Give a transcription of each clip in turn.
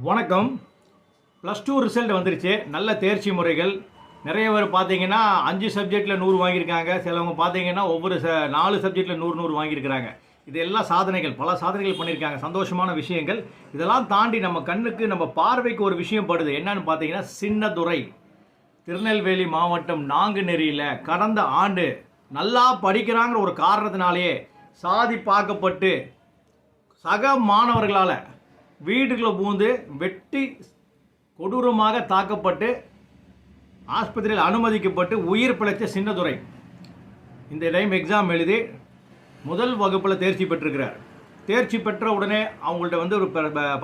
வணக்கம். +2 ரிசல்ட் வந்துருச்சு. நல்ல தேர்ச்சி முறைகள் நிறைய பேர் பார்த்தீங்கன்னா 5 சப்ஜெக்டில் 100 வாங்கியிருக்காங்க. சிலவங்க பார்த்தீங்கன்னா ஒவ்வொரு 4 சப்ஜெக்டில் 100 வாங்கியிருக்கிறாங்க. இதெல்லாம் சாதனைகள், பல சாதனைகள் பண்ணியிருக்காங்க. சந்தோஷமான விஷயங்கள். இதெல்லாம் தாண்டி நம்ம கண்ணுக்கு, நம்ம பார்வைக்கு ஒரு விஷயம் படுது. என்னன்னு பார்த்தீங்கன்னா, சின்னதுரை, திருநெல்வேலி மாவட்டம் நாங்குநெரியில் கடந்த ஆண்டு நல்லா படிக்கிறாங்கிற ஒரு காரணத்தினாலேயே சாதி பார்க்கப்பட்டு சக மாணவர்களால் வீட்டுக்குள்ளே பூந்து வெட்டி கொடூரமாக தாக்கப்பட்டு ஆஸ்பத்திரியில் அனுமதிக்கப்பட்டு உயிர் பிழைச்ச சின்னதுரை இந்த டைம் எக்ஸாம் எழுதி முதல் வகுப்பில் தேர்ச்சி பெற்றிருக்கிறார். தேர்ச்சி பெற்ற உடனே அவங்கள்ட்ட வந்து ஒரு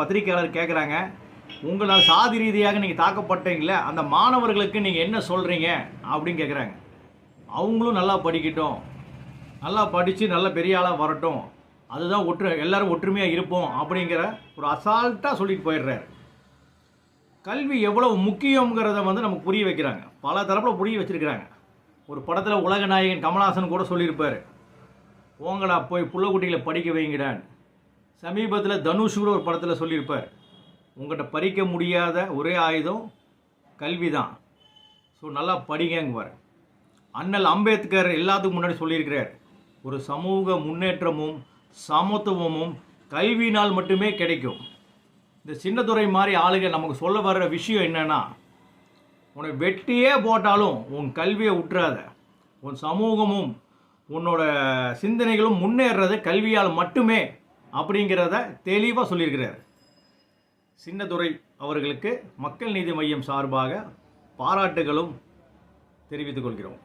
பத்திரிகையாளர் கேட்குறாங்க, உங்களால் சாதி ரீதியாக நீங்கள் தாக்கப்பட்டீங்களே, அந்த மாணவர்களுக்கு நீங்கள் என்ன சொல்கிறீங்க அப்படின்னு கேட்குறாங்க. அவங்களும் நல்லா படிக்கட்டும், நல்லா படித்து நல்ல பெரிய ஆளாக வரட்டும், அதுதான் எல்லாரும் ஒற்றுமையாக இருப்போம் அப்படிங்கிற ஒரு அசால்ட்டாக சொல்லிட்டு போயிடுறாரு. கல்வி எவ்வளவு முக்கியங்கிறத வந்து நமக்கு புரிய வைக்கிறாங்க. பல தரப்பில் புரிய வச்சுருக்கிறாங்க. ஒரு படத்தில் உலக நாயகன் கமல்ஹாசன் கூட சொல்லியிருப்பார், போங்கடா போய் புள்ளக்குட்டிகளை படிக்க வைங்கடான்னு. சமீபத்தில் தனுஷ் கூட ஒரு படத்தில் சொல்லியிருப்பார், உங்கள்கிட்ட பறிக்க முடியாத ஒரே ஆயுதம் கல்வி தான், ஸோ நல்லா படிங்கங்குவார். அண்ணல் அம்பேத்கர் எல்லாத்துக்கும் முன்னாடி சொல்லியிருக்கிறார், ஒரு சமூக முன்னேற்றமும் சமத்துவமும் கல்வியினால் மட்டுமே கிடைக்கும். இந்த சின்னதுரை மாதிரி ஆளுங்க நமக்கு சொல்ல வர்ற விஷயம் என்னன்னா, உன்னை வெட்டியே போட்டாலும் உன் கல்வியை விட்டுறாத, உன் சமூகமும் உன்னோட சிந்தனைகளும் முன்னேறது கல்வியால் மட்டுமே அப்படிங்கிறத தெளிவாக சொல்லியிருக்கிறார். சின்னதுரை அவர்களுக்கு மக்கள் நீதி மையம் சார்பாக பாராட்டுகளும் தெரிவித்துக் கொள்கிறோம்.